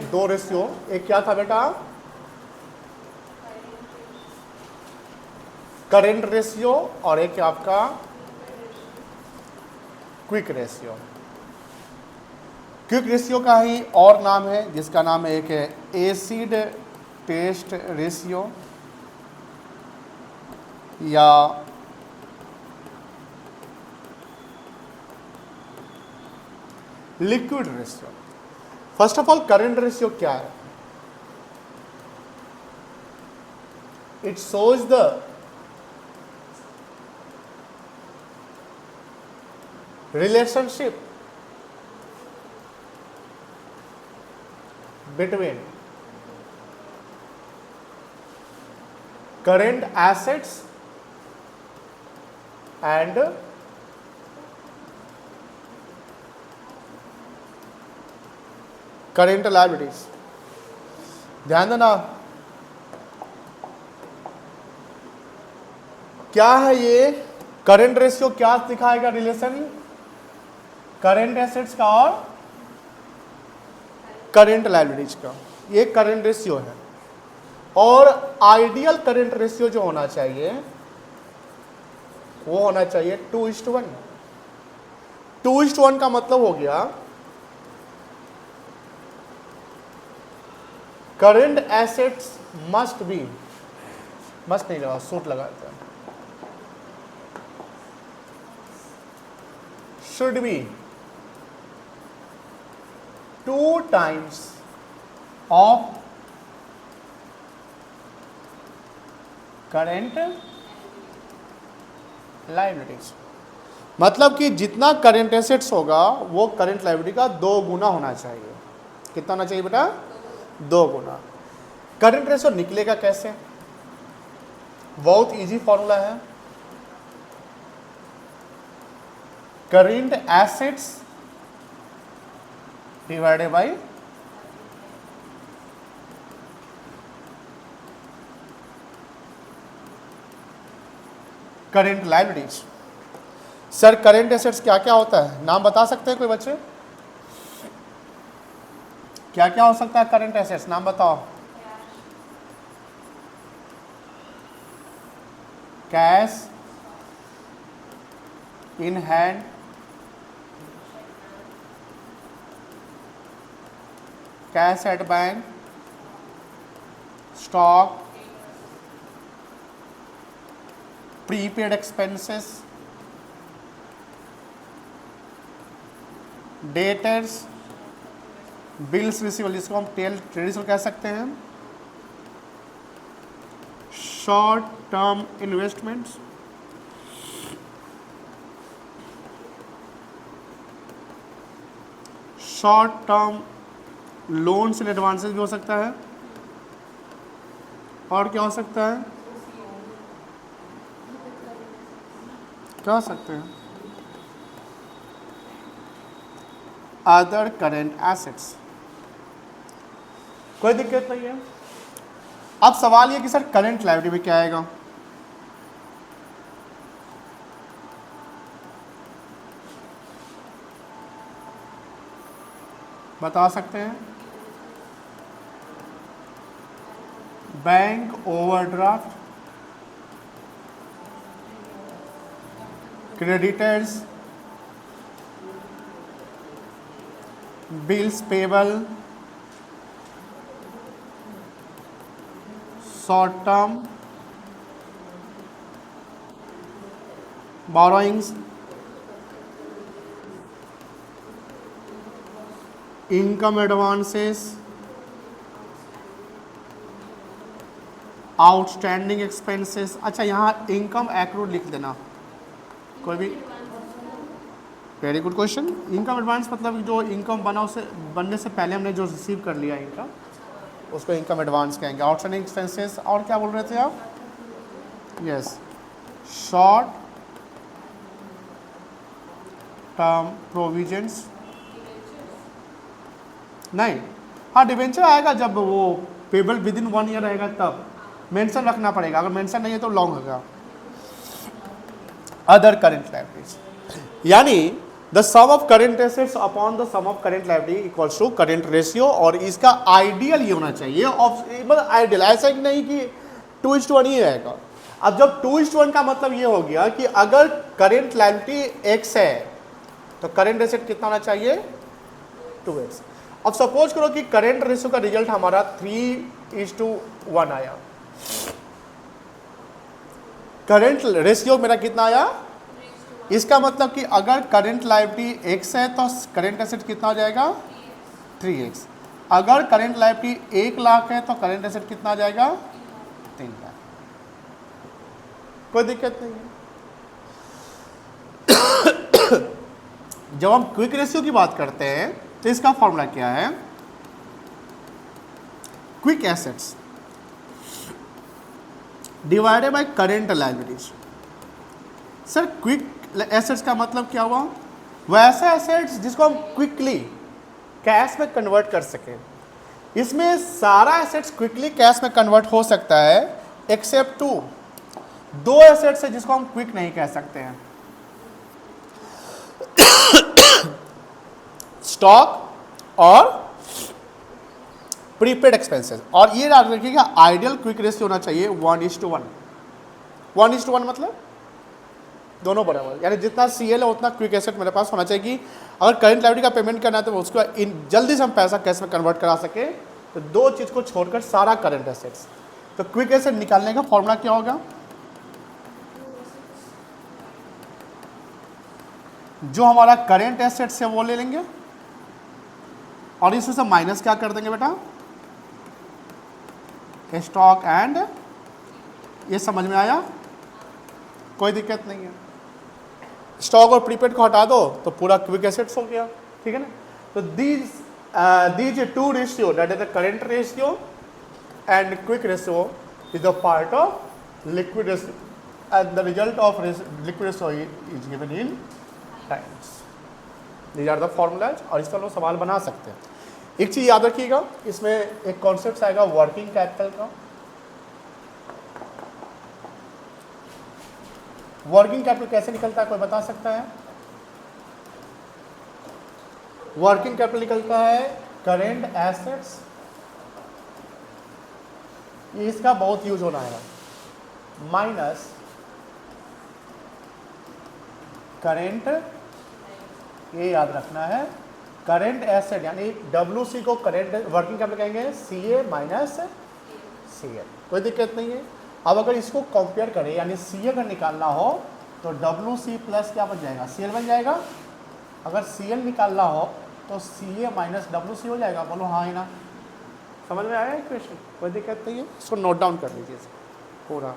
दो रेशियो, एक क्या था बेटा, करेंट रेशियो, और एक आपका क्विक रेशियो। क्विक रेशियो का ही और नाम है जिसका नाम है, एक है एसिड टेस्ट रेशियो या liquid ratio. First of all current ratio क्या है? It shows the relationship between current assets and current liabilities। ध्यान देना, क्या है ये करंट रेशियो, क्या दिखाएगा रिलेशन करंट एसेट्स का और करंट लायबिलिटीज का। ये करंट रेशियो है। और आइडियल करंट रेशियो जो होना चाहिए वो होना चाहिए 2:1। 2:1 का मतलब हो गया current assets must be, must नहीं लगा, सूट लगाते हैं, should be 2 times of current liabilities। मतलब कि जितना करंट एसेट्स होगा वो करंट लायबिलिटी का 2 गुना होना चाहिए। कितना होना चाहिए बेटा? 2 गुना। करंट रेशियो निकलेगा कैसे? बहुत इजी फॉर्मूला है, current assets divided by current liabilities. Sir current assets क्या क्या होता है, नाम बता सकते हैं कोई बच्चे? क्या क्या हो सकता है करंट एसेट्स, नाम बताओ। Cash in hand, cash at bank, stock, prepaid expenses, debtors, bills receivable, जिसको हम ट्रेडिशनल कह सकते हैं, short term investments, short term loans and advances भी हो सकता है। और क्या हो सकता है? क्या हो सकते हैं? Other current assets. कोई दिक्कत नहीं है। अब सवाल ये कि सर करंट लायबिलिटी में क्या आएगा? बता सकते हैं? Bank overdraft, creditors, bills payable, short term borrowings, income advances, outstanding expenses. अच्छा, यहाँ इनकम एक्रूड लिख देना कोई भी। Very good question. Income advance मतलब जो इनकम बना उसे बनने से पहले हमने जो रिसीव कर लिया इनकम, उसको इनकम एडवांस कहेंगे। आउटस्टैंडिंग एक्सपेंसेस, और क्या बोल रहे थे आप? Yes, short term provisions. नहीं, हाँ डिबेंचर आएगा जब वो पेबल विद इन 1 ईयर रहेगा तब मेंशन रखना पड़ेगा, अगर मेंशन नहीं है तो लॉन्ग होगा। अदर करंट लायबिलिटीज, यानी the sum of current assets upon the sum of current liability equals to current ratio, और इसका आइडियल ये होना चाहिए, मतलब आइडियल ऐसा कि नहीं कि 2:1 ही रहेगा। अब जब 2:1 का मतलब ये हो गया कि अगर करेंट लायबिलिटी x है तो करेंट एसेट कितना होना चाहिए 2x। अब सपोज करो कि करेंट रेशियो का रिजल्ट हमारा 3:1 आया, करंट रेशियो मेरा कितना आया, इसका मतलब कि अगर करंट लायबिलिटी x है तो करंट एसेट कितना हो जाएगा 3x। अगर करंट लायबिलिटी 1 लाख है तो करंट एसेट कितना आ जाएगा 3 लाख। कोई दिक्कत नहीं है। जब हम क्विक रेशियो की बात करते हैं तो इसका फॉर्मूला क्या है, quick assets divided by current liabilities. Sir quick assets का मतलब क्या हुआ, वैसा एसेट्स जिसको हम क्विकली कैश में कन्वर्ट कर सकें। इसमें सारा एसेट्स क्विकली कैश में कन्वर्ट हो सकता है एक्सेप्ट टू दो एसेट्स है जिसको हम क्विक नहीं कह सकते हैं, स्टॉक और प्रीपेड एक्सपेंसेस। और ये याद रखिएगा आइडियल क्विक रेशियो होना चाहिए 1:1। 1:1 मतलब दोनों बराबर, यानी जितना सीएल है उतना क्विक एसेट मेरे पास होना चाहिए कि अगर करंट लायबिलिटी का पेमेंट करना है तो उसको जल्दी से हम पैसा कैश में कन्वर्ट करा सके। तो दो चीज़ को छोड़कर सारा करंट एसेट्स। तो क्विक एसेट निकालने का फॉर्मूला क्या होगा, जो हमारा करंट एसेट्स है वो ले लेंगे और इसमें से माइनस क्या कर देंगे बेटा, स्टॉक एंड, ये समझ में आया, कोई दिक्कत नहीं है। स्टॉक और प्रीपेड को हटा दो तो पूरा क्विक एसेट्स हो गया, ठीक है ना। तो these two ratio, that is the current ratio and quick ratio, is the part of liquid ratio and the result of liquid ratio is given in times. These are the formulas, और इस पर लोग सवाल बना सकते हैं। एक चीज याद रखिएगा, इसमें एक कॉन्सेप्ट आएगा वर्किंग कैपिटल का। वर्किंग कैपिटल कैसे निकलता है, कोई बता सकता है? वर्किंग कैपिटल निकलता है करेंट एसेट्स, ये इसका बहुत यूज होना है, माइनस करेंट, ये याद रखना है, करेंट एसेट यानी WC को करेंट वर्किंग कैपिटल कहेंगे CA माइनस CL, कोई दिक्कत नहीं है। अब अगर इसको कंपेयर करें यानी CA अगर निकालना हो तो WC प्लस क्या बन जाएगा, CL बन जाएगा। अगर CL निकालना हो तो CA माइनस WC हो जाएगा। बोलो हाँ ही ना, समझ में आया क्वेश्चन, कोई दिक्कत नहीं है। इसको नोट डाउन कर लीजिए पूरा।